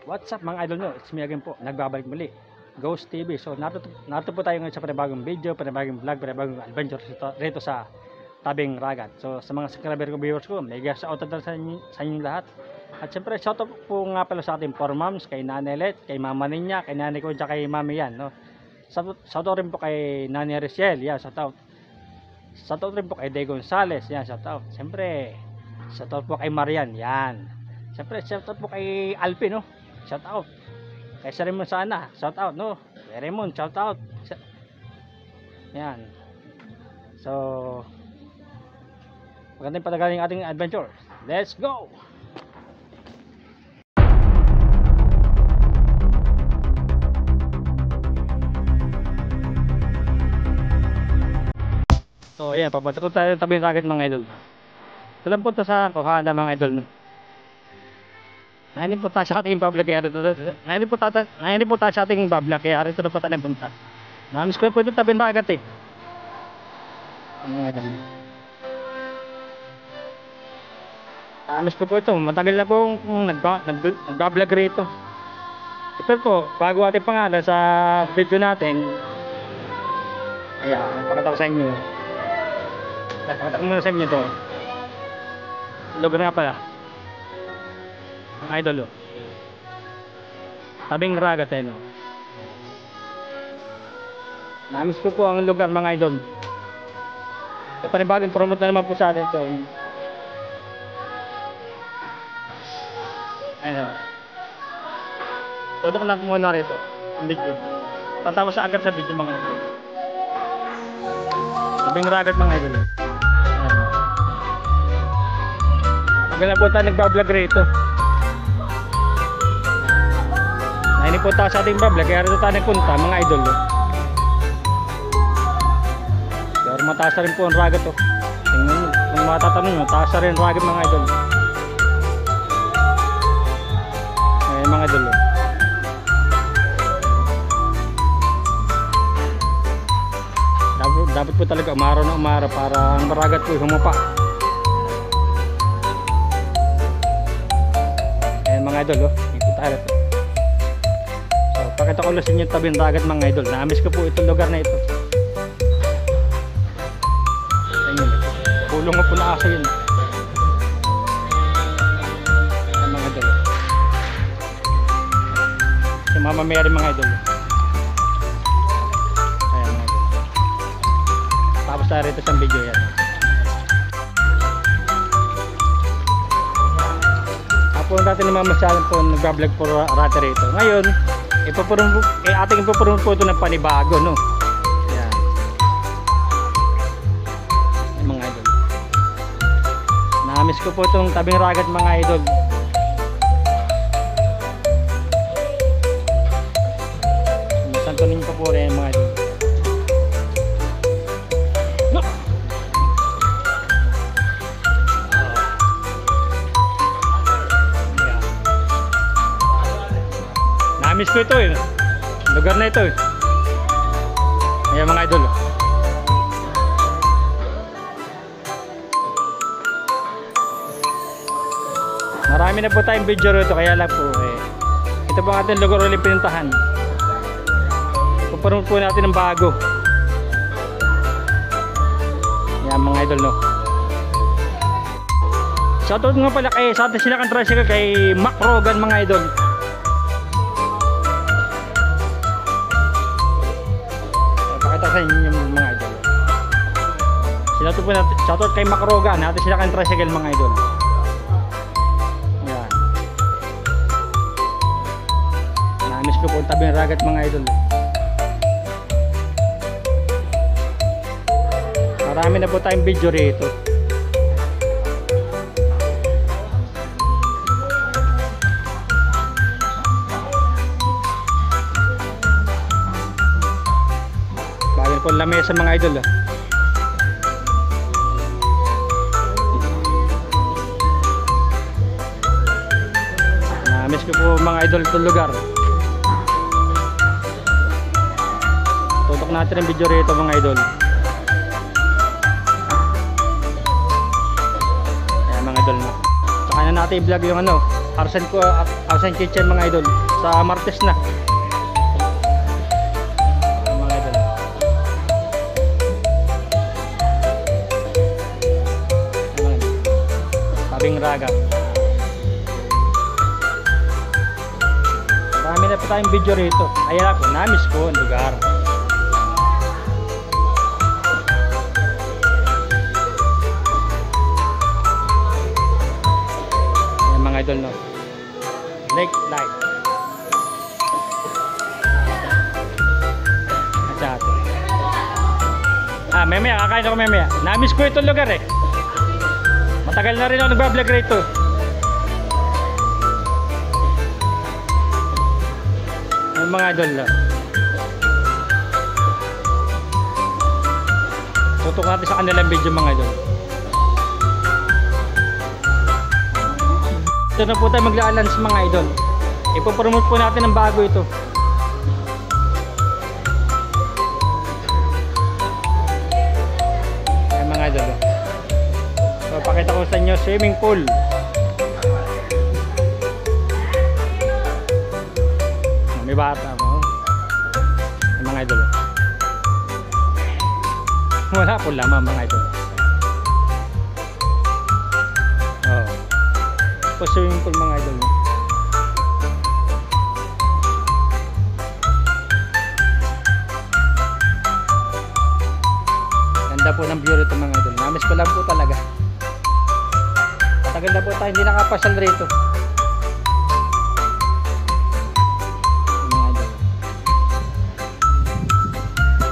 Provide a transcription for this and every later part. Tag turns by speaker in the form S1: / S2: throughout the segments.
S1: What's up mga idol nyo? It's me again po. Nagbabalik muli. Ghost TV. So narito po tayo ngayon sa panibagong video, panibagong vlog, panibagong adventure rito sa Tabing Ragat. So sa mga subscriber ko, viewers ko, mega shoutout na sa inyong lahat. At syempre shoutout po nga pala sa ating 4 moms, kay Nanelet, kay Mama Ninya, kay Nanay ko, at kay Mami yan. No? Shoutout rin po kay Nani Riciel. Yan, shoutout. Shoutout rin po kay Day Gonzales. Yan, shoutout. Syempre shoutout po kay Marian. Yan. Syempre shoutout po kay Alpin, no? Shout out. Kay Raymond sana, shout out, no? Kay Raymond, shout out. Yan. So magandang patagaling ating adventure. Let's go. So ayan, papunta tayo sa Tabing Ragat mga idol. Ito lang punta sa kuhana mga idol. Nainin po tayo sa ating public area ito. Nainin po tayo sa ating public area ito na po tayo punta. Namiss ko po ito Tabing Ragat eh. Namiss ko po ito. Matagal na po nag-vlog rito. Ito po, bago ating pangalan sa video natin. Ayan, pakita ko sa inyo. Pakita ko muna sa inyo ito. Lugar nga pala. Mga idol, Tabing Ragat eh, no? Namiss ko po ang lugar mga idol. E panibagong promote na naman po sa atin ito. Ayun. Todo ko lang muna rito. Ang video. Tatawa sa agad sa video mga idol. Tabing Ragat mga idol. Maganda po tayo nagbablog rito. Nainin po tayo sa ating vlog, kaya rito tayo nagpunta mga idol. Pero mataas na rin po ang ragat to. Tingnan nyo, kung matatanong nyo, taas na rin ang ragat mga idol. Ayan mga idol. Dapat po talaga umaraw na umaraw para ang maragat po humapa. Ayan mga idol, ikot tayo rito. Pakita ko lang sa inyo Tabing Ragat mga idol. Namiss ko po itong lugar na ito. Ayun, pulong ko po na aso yun. Ayan mga idol. Si Mama Mary mga idol. Ayan mga idol. Tapos tayo rito sa video yan. Ako natin naman masyadong po nagbablog po rata rito. Ngayon ating ipupurun po ito ng panibago, no? Yan. Ay, mga idol. Namiss ko po itong Tabing Ragat mga idol. Santo ninyo po rin mga idol. No! Namiss ko ito eh. Lugar na ito eh. Ayan mga idol. Marami na po tayong video rito, kaya lang po eh. Ito po ang ating lugar ulit pinuntahan. Pupunta po natin ng bago. Ayan mga idol, no. Shoutout nga pala kay sa ating sinakang tricycle kay Mac Rogan mga idol. Sa inyo yung mga idol. Shoutout po natin, shoutout kay Mac Rogan, natin sila kang tricycle mga idol. Yan. Namiss ko po ang Tabing Ragat mga idol. Marami na po tayong video rito. Po lamesa mga idol. Namiss ko po mga idol itong lugar. Tutok natin ang video rito mga idol. Ayan mga idol. Saka na natin i-vlog yung ano, Arsen Kitchen mga idol. Sa Martes na. Mga idol. Tabing Ragat. Marami na po tayong video rito. Ayan ako, namiss ko ang lugar. Ayan mga idol, no? Lake Light. At mamaya, kakain ako mamaya. Namiss ko itong lugar eh. Matagal na rin ako nagbablog rito. Yung mga idol lang. Tutok natin sa kanilang video mga idol. Ito na po tayo magla-lance mga idol. Ipopromote po natin ng bago ito. Ay mga idol. So pakita ko sa inyo swimming pool. May bata mo. Ay mga idol. Wala po lamang mga idol. Po swimming pool mga idol. Ganda po ng view rito mga idol. Namiss ko lang po talaga. Matagal na po tayo hindi nakapasal rito. Mga idol.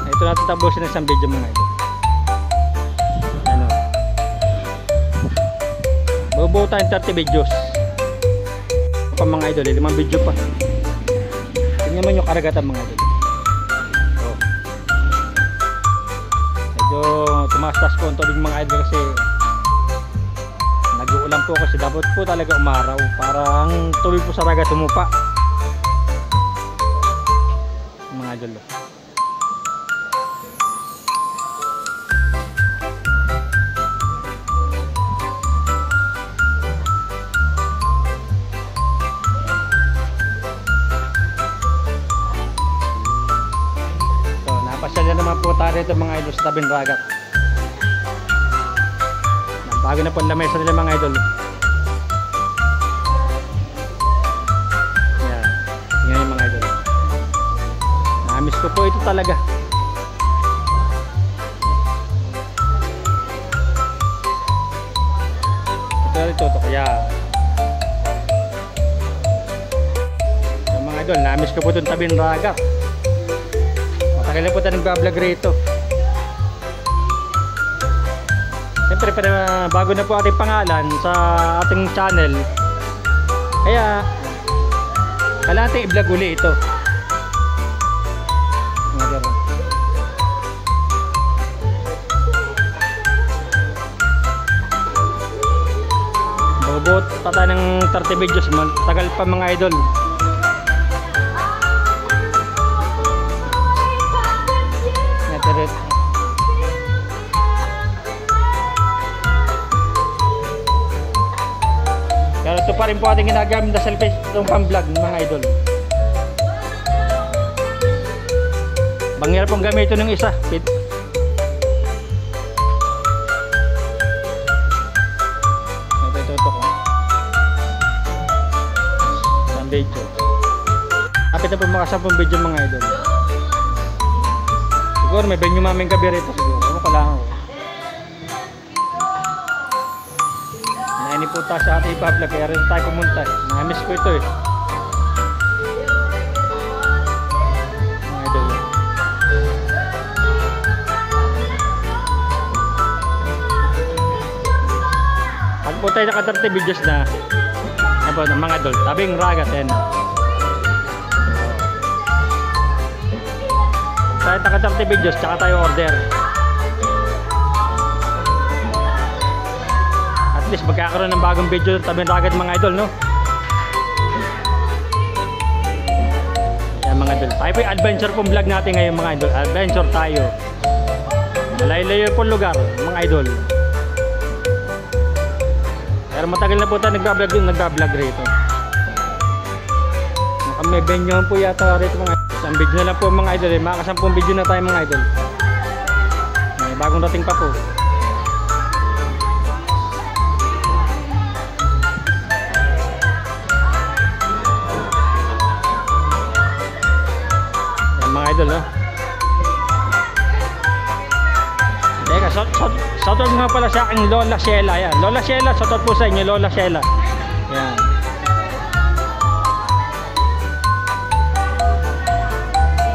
S1: Ito natin tapusin ng isang video mga idol. Bubuo tayong 30 videos pa mga idol, 5 video pa. Tingnan mo yung karagatan mga idol. Oh. Medyo tumastas po ang tubig mga idol kasi nag-uulan po kasi dapat po talaga umaraw. Parang tubig po sa ragat tumupa mga idol. Pasyal na naman po tayo rito mga idol sa tabing ragat. Bago na po ang lamesa nila mga idol. Yan. Yan yung mga idol. Namiss ko po ito talaga. Ito na ito. Kaya yung mga idol, namiss ko po itong tabing ragat. Kailan po tayo nagbablog rito. Siyempre bago na po ating pangalan sa ating channel. Kaya kailangan natin i-vlog uli ito. Bubot pa tayo ng 30 videos. Tagal pa mga idol. Pero ito pa rin po ating ginagamit na selfie itong pang-vlog mga idol. Bangyal pong gamit ito ng isa. Ito ko. Isang video. Kapit na po mga 10 video mga idol. Siguro may venue maming gabi rito siguro. Ano ko lang ako. Naini po tayo sa ating ipa-vlog kaya rin tayo pumunta. Namiss ko ito eh. Mga idol. Pag po tayo naka 30 videos na ano po, mga idol, tabing ragat yan. Tayo naka 30 videos tsaka tayo order. At least magkakaroon ng bagong video tabing ragat mga idol, no? Yan mga idol, tayo po yung adventure pong vlog natin ngayon mga idol. Adventure tayo. Layo-layo po lugar mga idol. Pero matagal na po tayo nagbablog rito. may venue po yata rito mga idol. Isang video na lang po mga idol. Mga 10 video na tayo mga idol. May bagong dating pa po. Yan mga idol, no? Teka, shoutout nga pala sa aking Lola Sheila. Yan. Lola Sheila, shoutout po sa inyo, Lola Sheila. Yan.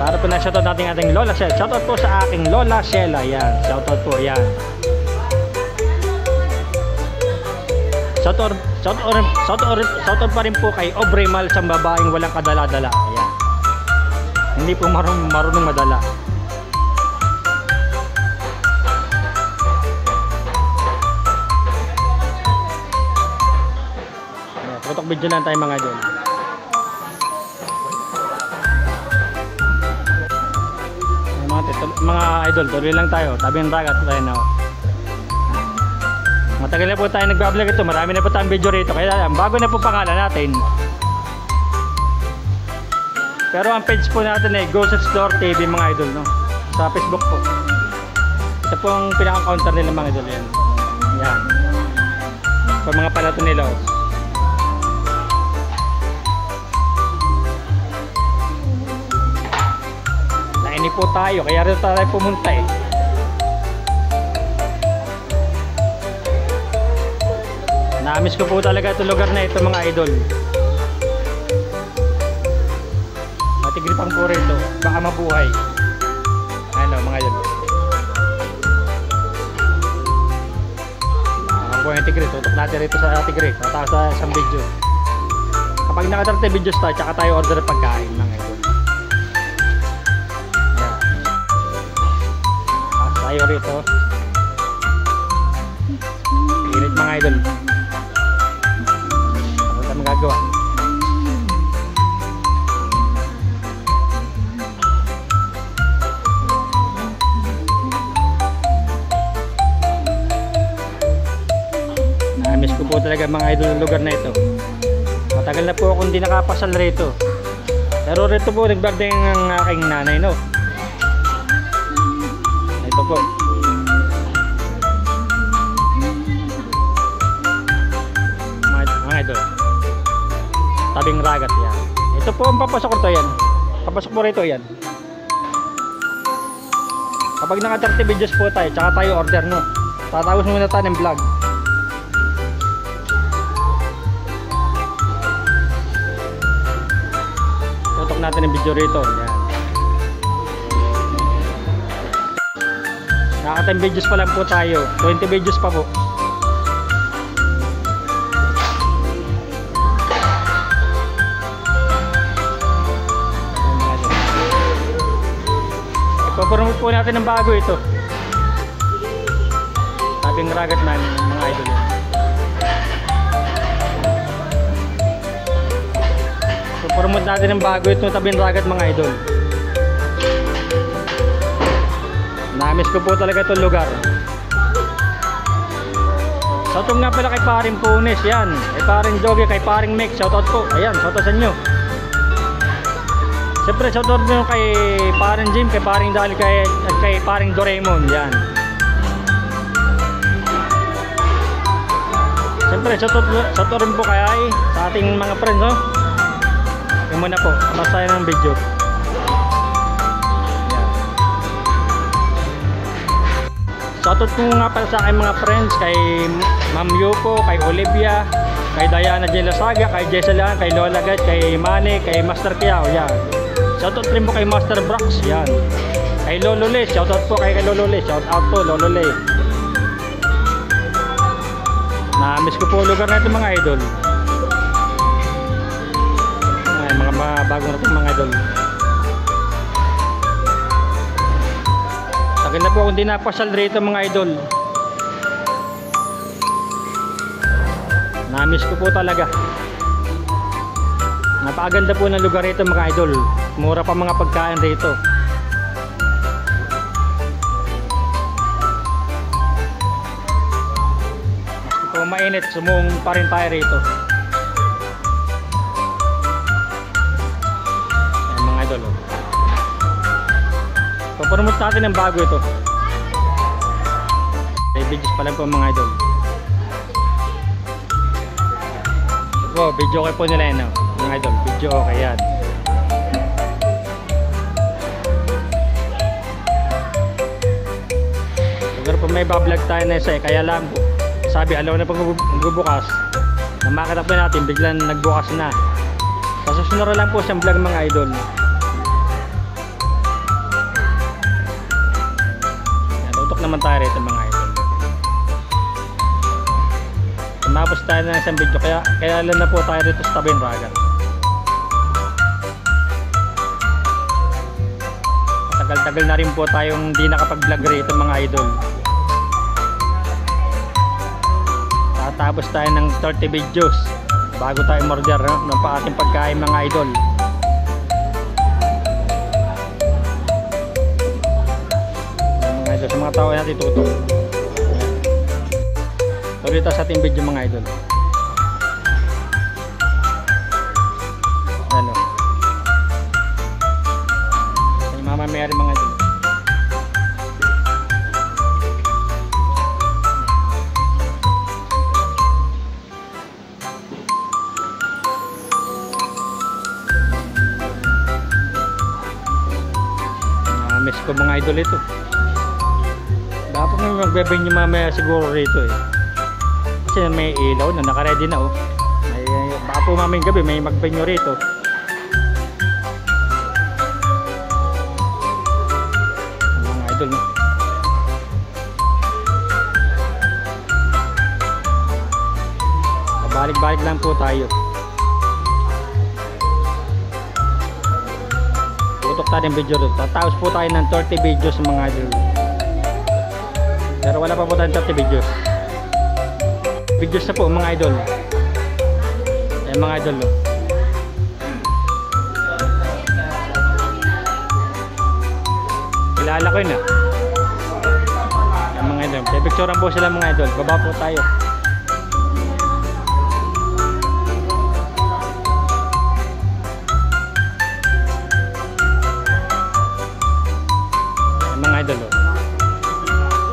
S1: Para po na shoutout natin ating Lola Sheila. Shoutout po sa aking Lola Sheila. Yan. Shoutout po. Yan. Shoutout pa rin po kay Aubrey Mal sa babaeng walang kadala-dala. Yan. Hindi po marunong madala. Tutok video lang tayo mga idol. Mga idol, tuloy lang tayo. Tabi ng dagat tayo na. Matagal na po tayo nagbablog ito. Marami na po tayong video rito. Kaya bago na po pangalan natin. Pero ang page po natin ay Ghost Explorer TV mga idol, no? Sa Facebook po. Ito po ang pinaka-counter nila mga idol. Yan. Yan. Sa mga palato nila. Naini po tayo. Kaya rito tayo pumunta eh. Namiss ko po talaga itong lugar na ito mga idol. Matigripan po rito. Baka mabuhay. Ano mga idol. Mabuhay ang tigre. Tutok natin rito sa tigre. Tatawa sa isang video. Kapag nakatarte videos tayo, tsaka tayo order pagkain mga idol. Ayan. Tayo rito. Init mga idol. Magagawa. Namiss ko po talaga mga idol ng lugar na ito. Matagal na po akong hindi nakapasal rito. Pero rito po nagbarding ang aking nanay, no? Ito po. Mga idol. Tabing ragat yan. Ito po ang papasok ko yan. Papasok po rito yan. Kapag naka 30 videos po tayo, tsaka tayo order, no? Tatapos muna tayo ng vlog. Tutok natin ng video rito. Yan. Naka 10 videos pa lang po tayo. 20 videos pa po. Ipapromote po natin ng bago ito. Tabing ragat man mga idol. Ipapromote natin ng bago ito, tabing ragat mga idol. Namiss ko po talaga itong lugar. Shoutout nga pala kay Paring Punes, yan. Kay Paring Jogi, kay Paring Mix, shoutout po. Ayan, shoutout sa inyo. Siyempre shoutout mo kay Paring Jim, kay Paring Dali, kay Paring Doraemon, yan. Siyempre shoutout rin po kay sa ating mga friends, no? Yung muna po, basta ng video. Shoutout po nga pala sa aking mga friends, kay Ma'am Yuko, kay Olivia, kay Diana Jelasaga, kay Jesselan, kay Lola Gad, kay Manny, kay Master Kiao, yan. Shoutout rin po kay Master Brax, yan. Kay Lolo Le, shoutout po kay Lolo Le, shoutout po Lolo Le. Namiss ko po lugar na ito mga idol. Ay, mga bagong natin mga idol. Tagal na po akong di napasal rito mga idol. Namiss ko po talaga. Napakaganda po ng lugar rito mga idol. Mura pa mga pagkain rito. Maski po mainit, sumung pa rin tayo rito. promote natin ng bago ito. May videos pa lang po mga idol. Oh, video okay po nila yan, mga idol. Video okay yan. Siguro po may bablog tayo na isa kaya lang sabi alaw na pag magbubukas na makita po natin biglang nagbukas na. Sa susunod lang po siyang vlog mga idol. Yan, tutok naman tayo rito mga idol. Tumapos tayo na isang video kaya lang na po tayo rito sa Tabing Ragat. Tagal-tagal na rin po tayong hindi nakapag-vlog rito mga idol. Tatapos tayo ng 30 videos bago tayo order ng ating pagkain mga idol. Mga idol, sa mga tao natin tutok. Tuloy tayo sa ating video mga idol. Ano? Ay Mama Mary mga idol. Miss ko mga idol ito. Dapat may magbe-venue mamaya siguro rito eh. Kasi may ilaw na naka-ready na oh. Baka po mamayang gabi may mag-venue rito. Mga idol no. Balik-balik lang po tayo. Tutok tayo ng video dito. Tatapos po tayo ng 30 videos mga idol. Pero wala pa po tayong 30 videos. Videos na po mga idol. Ayan mga idol no. Kilala ko yun ah. Ayan mga idol. Pipicturean po sila mga idol. Baba po tayo. Mga idol oh.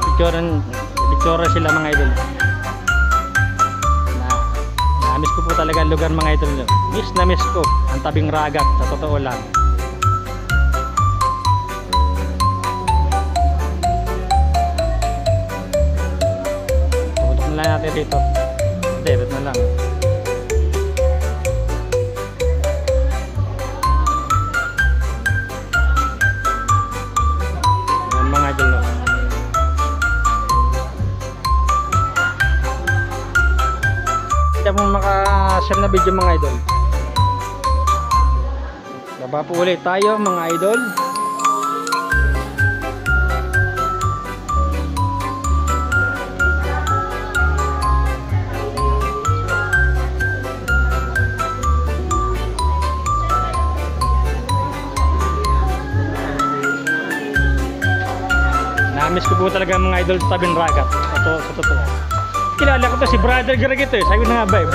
S1: Picturean sila mga idol. Na-miss ko po talaga ang lugar mga idol. Miss na miss ko ang Tabing Ragat sa totoo lang. Tutok na lang natin dito. Direct na lang. Mga idol no. Hindi mo maka-share na video mga idol. Baba po ulit tayo mga idol. Na-miss ko po talaga mga idol sa Tabing Ragat. Sa totoo. Kilala ko to si Brother Greg ito eh. Sabi na nga ba eh.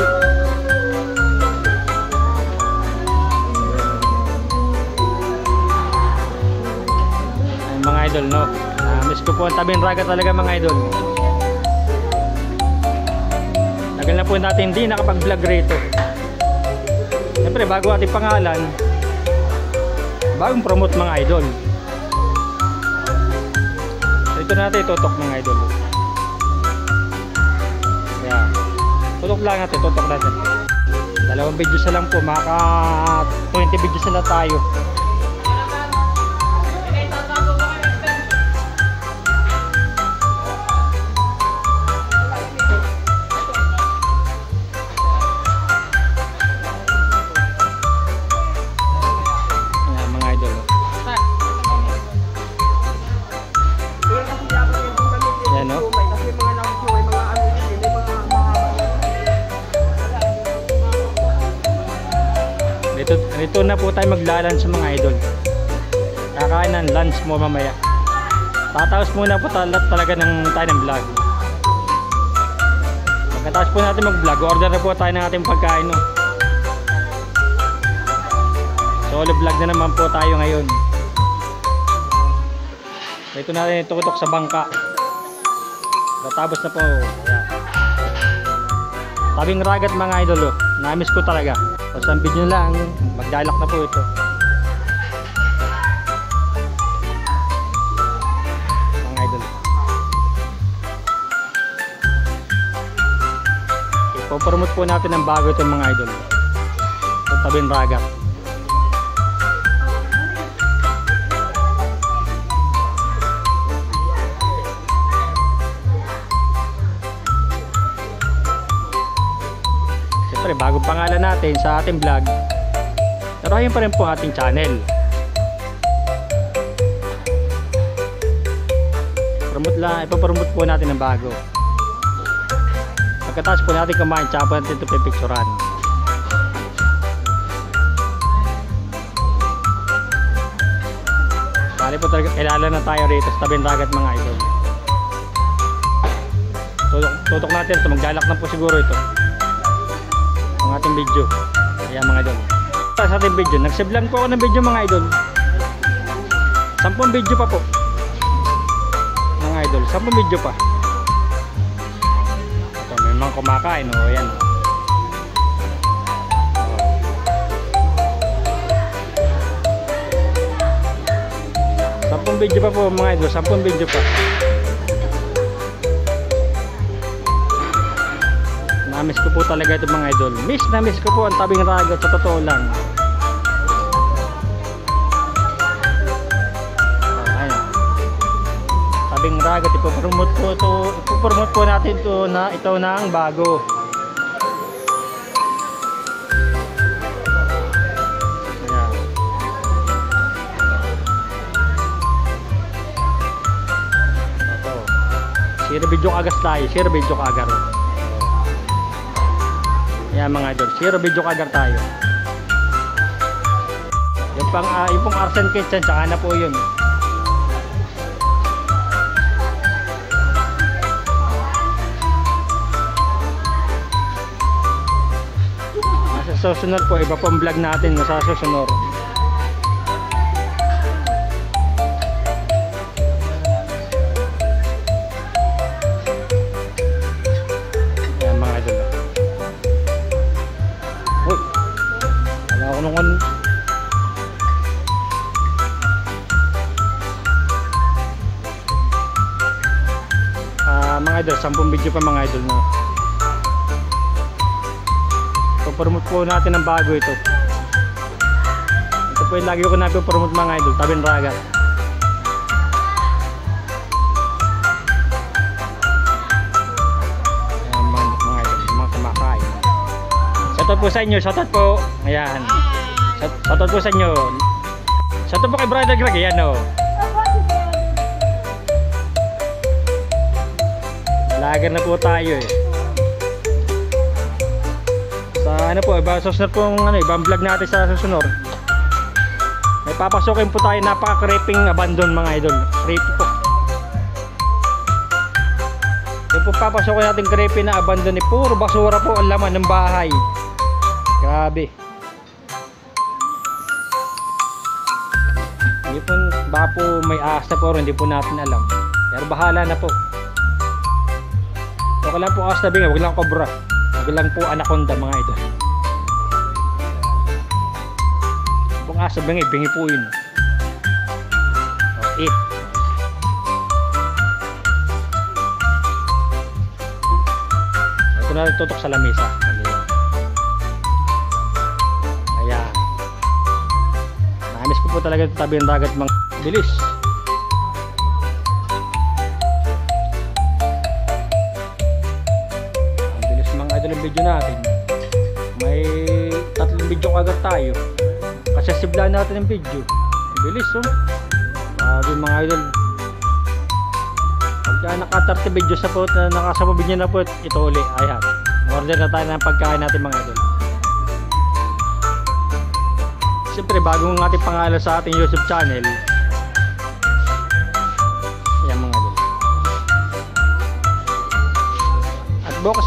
S1: Ay, mga idol no. Na-miss ko po ang Tabing Ragat talaga mga idol. Tagal na po natin hindi nakapag-vlog rito. Siyempre bago ating pangalan, bagong promote mga idol. Ito natin tutok mga idol. Yeah. Tutok lang natin, tutok natin. Dalawang videos na lang po, maka 20 videos na tayo. Ayan mga idol. Yan no? Ito na po tayo maglalunch mga idol. Kakain ng lunch mo mamaya. Tatapos muna po talaga ng tayo ng vlog. Pagkatapos po natin mag-vlog, order na po tayo ng ating pagkain no? Solo vlog na naman po tayo ngayon. Ito natin itutok sa bangka. Natapos na po. Ayan. Tabing ragat mga idol. Oh. Namiss ko talaga. So sa video lang, magdalak na po ito. Mga idol. Ipopromote po natin ang bago itong mga idol. Ito tabing ragat. Siyempre, bagong pangalan natin sa ating vlog. Pero ayun pa rin po ating channel. Ipapromote po natin ang bago. Pagkatapos po natin kumain, tsaka po natin ito pipicturan. Bali po talaga, kilala na tayo rito sa tabing dagat mga idol. Tutok natin ito, maglalak na po siguro ito ang ating video. Ayan mga idol. Sa ating video, nagsave lang po ako ng video mga idol. 10 video pa po mga idol, 10 video pa. Ito, may mga kumakain o. Ayan o. 10 video pa po mga idol, 10 video pa. Namiss ko po talaga ito mga idol. Namiss ko po ang tabing ragat, sa totoo lang. Ayan. Tabing ragat, ipopromote po natin ito na ito na ang bago. Ayan. Ito. Share video kagas tayo, share video kagar. Ayan mga idol, share video kagar tayo. Yung pong Arsen Kitchen, tsaka na po yun. Nasa susunod po, iba pong vlog natin nasa susunod. Ayan mga idol. Mga idol, 10 video pa mga idol na. Ipopromote po natin ang bago ito. Ito po yung lagi ko na ipopromote mga idol, tabing ragat. Ayan mga idol, mga kumakain. Shoutout po sa inyo, shoutout po. Ayan. Shoutout po sa inyo. Shoutout po kay Brother Greg, ayan o. Lager na po tayo eh. Sa ano po, susunod po ibang vlog natin sa susunod. May papasokin po tayo, napaka-creeping abandon mga idol. Creepy po. Yung po papasokin natin creepy na abandon eh, puro basura po ang laman ng bahay. Grabe. Hindi po, baka po may asa po, hindi po natin alam. Pero bahala na po. Okay lang po asa bingi, wag lang cobra. Wag lang po anaconda mga idol. Kung asa bingi, bingi po yun. Oh, eat. Ito na tutok sa lamesa. Ayan. Namiss ko po talaga ito tabing dagat mga bilis. Video natin, may 3 video agad tayo kasi siblaan natin ang video. Bilis oh. Mga idol, pagka naka 30 video sa po na nakasama video na po, ito uli. Ayan, order na tayo ng pagkain natin mga idol. Siyempre bagong ating pangalan sa ating YouTube channel. Ayan mga idol. Bukas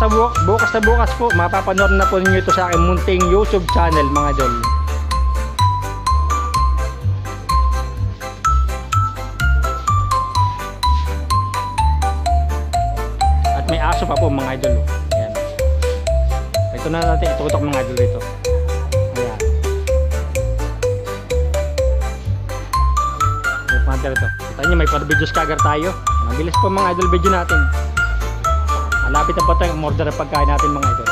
S1: na bukas po, mapapanood na po ninyo ito sa aking munting YouTube channel mga idol. na natin itutok mga idol dito. Ayan. Itutok natin ito. Kita nyo may video scagger tayo. Mabilis po mga idol video natin. Malapit na po tayo umorder ng pagkain natin mga idol.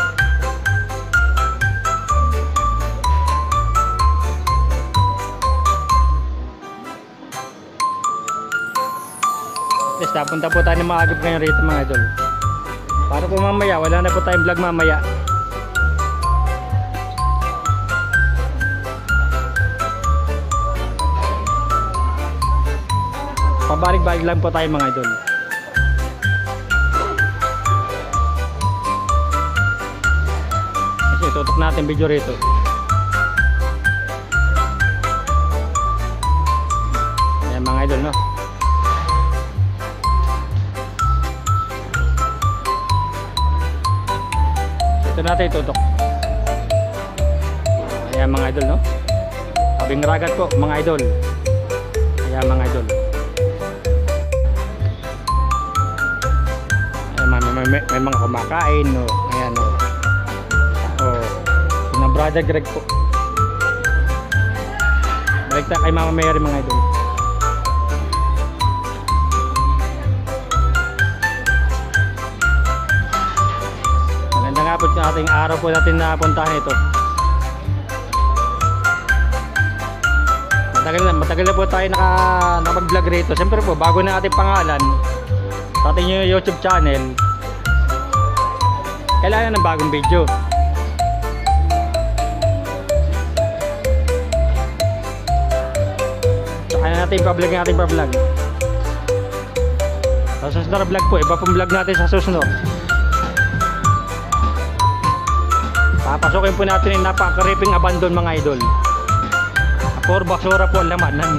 S1: Yes, napunta po tayo ng maagap ngayon rito mga idol. Para po mamaya, wala na po tayong vlog mamaya. Pabalik-balik lang po tayo mga idol. Kasi tutok natin video rito. Ayan mga idol, no? Ito natin itutok. Ayan mga idol, no? Tabing ragat po mga idol. Ayan mga idol. Ayan, may mga kumakain, no? Ayan, no? Oh, na brother Greg po. Balik tayo kay Mama Mary mga idol. Nga po yung ating araw po natin na puntahan ito. Matagal na po tayo nakapag-vlog rito. Siyempre po, bago na ating pangalan sa ating yung YouTube channel, kailangan ng bagong video. Saka na natin pa-vlog yung ating pa-vlog. Sa susunod na vlog po, iba pong vlog natin sa susunod. Papasukin po natin yung napaka-creeping abandon mga idol. Puro basura po ang laman ng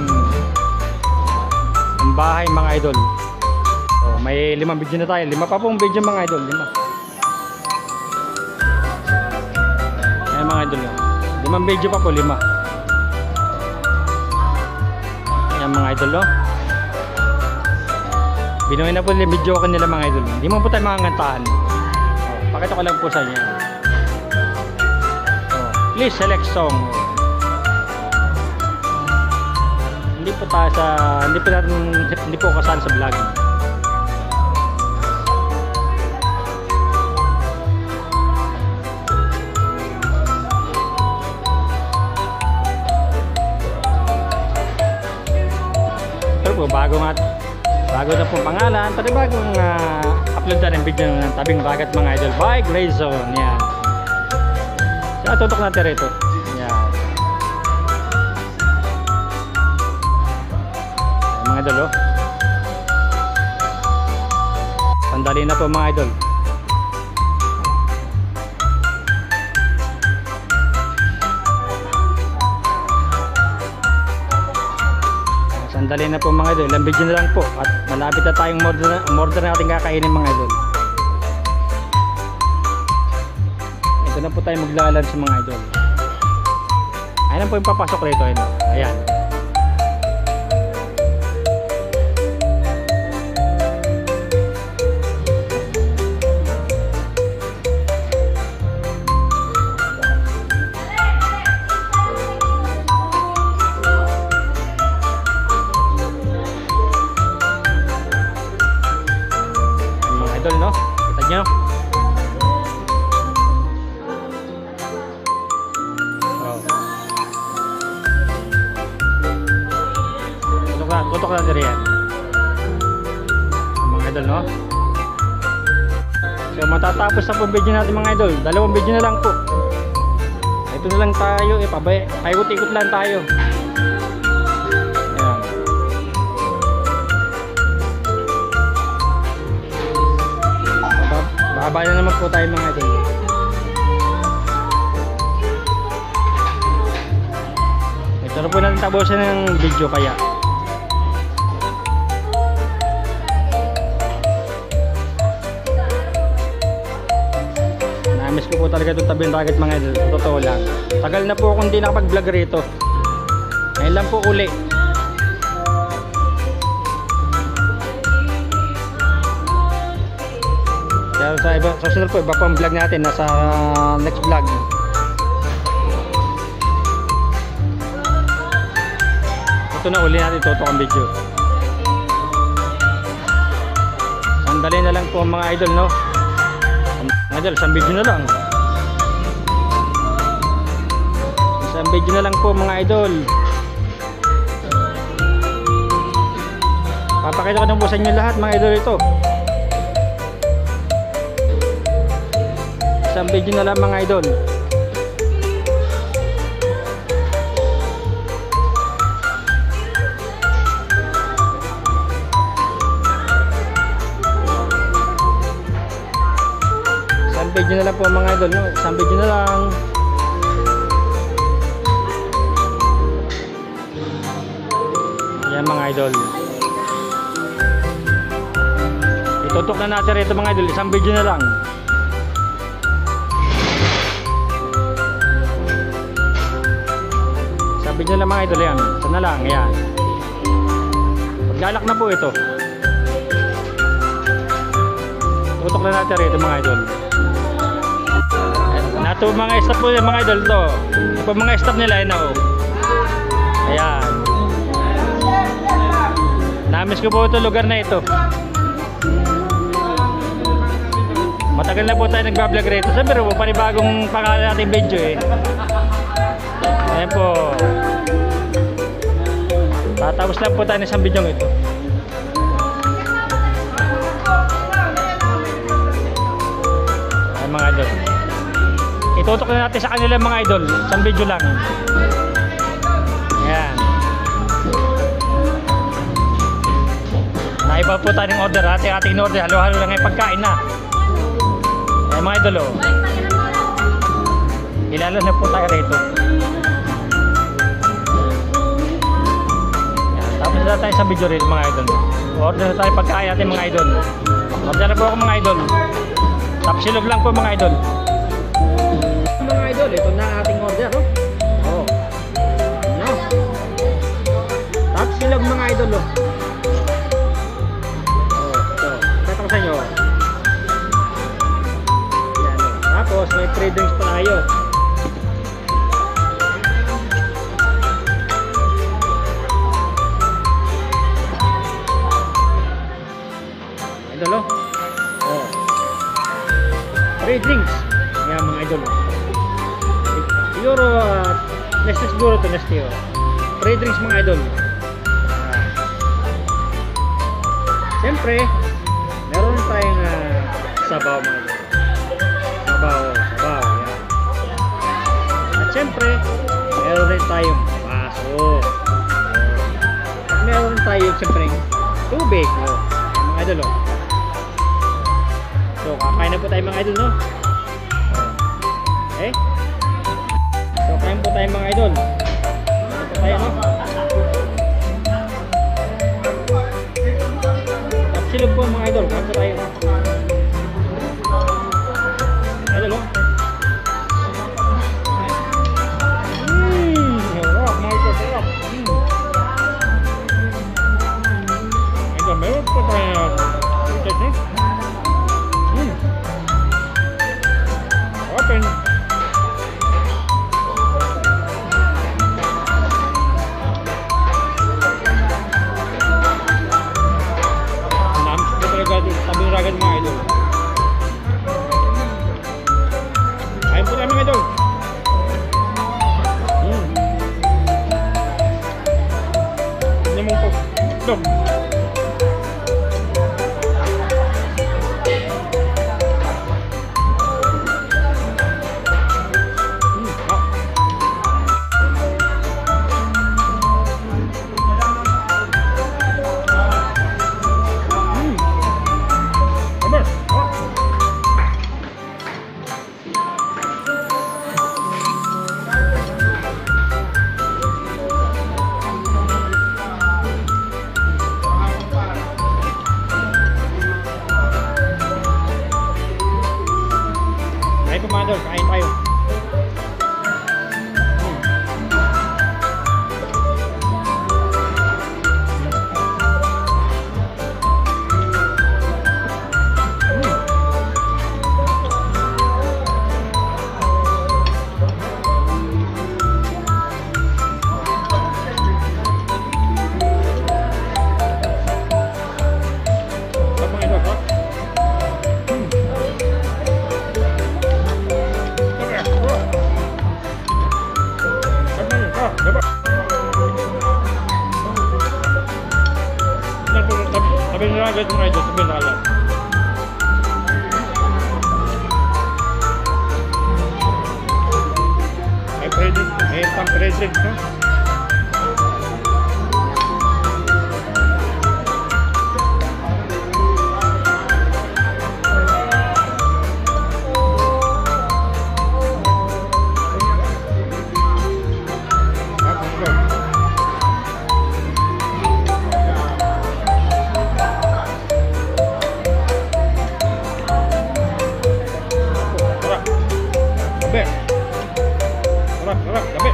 S1: bahay mga idol. So, may 5 video na tayo. 5 pa pong video mga idol. 5. Ayan mga idol. 5 video pa po, 5. Ayan mga idol, no? Binuhay na po yung video ko nila mga idol. Hindi mo po tayo makangantahan. Pakita ko lang po sa inyo. Please select song. Hindi po kasal sa vlog. Pero po bago na po pangalan, pero bagong upload na rin video ng Tabing Ragat mga idol by Grayzone. Yan. Kaya tutok natin rito. Yan. Mga idol, oh. Sandali na po mga idol. Sandali na po mga idol. Ilang video na lang po. At malapit na tayong order na ating kakainin mga idol. Ito na po tayo maglalan sa mga idol. Ayan po yung papasok rito. Ayan. Mga idol, no? Kita nyo? Tutok na din yan mga idol, no? So matatapos na po video natin mga idol. 2 video na lang po. Ito na lang tayo, paikot-ikot lang tayo. Ayan. Bababa na naman po tayo mga idol. Ito na po natin tapusin ng video kaya. Miss ko po talaga itong Tabing Ragat mga idol. Totoo lang. Tagal na po akong hindi nakapag-vlog rito. Ngayon lang po uli. Kaya Pero sa iba, susunod po, iba pang vlog natin. Nasa next vlog. Ito na uli natin tutok ang video. Sandali na lang po mga idol, no? Mga idol, isang video na lang. Isang video na lang po mga idol. Papakita ko na po sa inyo lahat mga idol ito. Isang video na lang mga idol. Isang video na lang po mga idol, no? Isang video na lang. Yan mga idol. Itutok na natin rito mga idol. Isang video na lang. Isang video na lang mga idol. Yan. Isa na lang. Yan. Paglalak na po ito. Tutok na natin rito mga idol. Nato mga stop po mga idol to. Ito mga stop nila yun ako. Ayan. Namiss ko po ito lugar na ito. Matagal na po tayo nagbablog rito. Sabi po, panibagong pangalan natin video eh. Ayan po. Tatapos lang po tayo ng isang video ito. Ayan mga idol. Itutok na natin sa kanila mga idol. Isang video lang. Ayan. Naiba po tayo ng order. Ating order. Halo-halo lang yung pagkain na. Ayan mga idol oh. Ilalo na po tayo rito. Ayan. Tapos na tayo sa video rito mga idol. Order na tayo pagkain natin mga idol. Order na po ako mga idol. Tapos silog lang po mga idol. Mga idol, ito na ating order oh. Oh. No. Tapos silog mga idol oh. Ko sa inyo. Yan, tapos may free drinks pa tayo. Idol oh. Oh. Free drinks. Yan mga idol oh. Siguro next siguro to next year. Free drinks mga idol. Siyempre meron tayong sabaw mga idol. Sabaw, yan. At syempre, meron rin tayong baso. At meron rin tayong syempre tubig. Mga idol oh. So, kakain na po tayo mga idol no? Okay? So, kain po tayo mga idol. Kain po tayo no? Silog po mga idol, kain po tayo. Idol oh. Sarap mga idol, sarap. Idol, meron po tayo. Open. Tabing ragan mga idol. Kain po tayo mga idol. Hindi mong po. Dok. Ragat mga idol, tabing ragat. May pang-present, no? Sarap, gabi.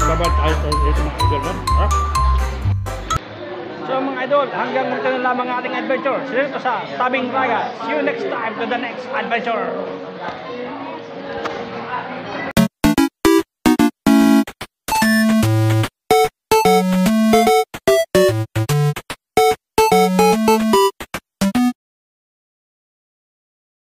S1: Babal tayo sa ito mga idol, no? Ha? So mga idol, hanggang dito na lamang ating adventure dito sa Tabing Ragat. See you next time to the next adventure.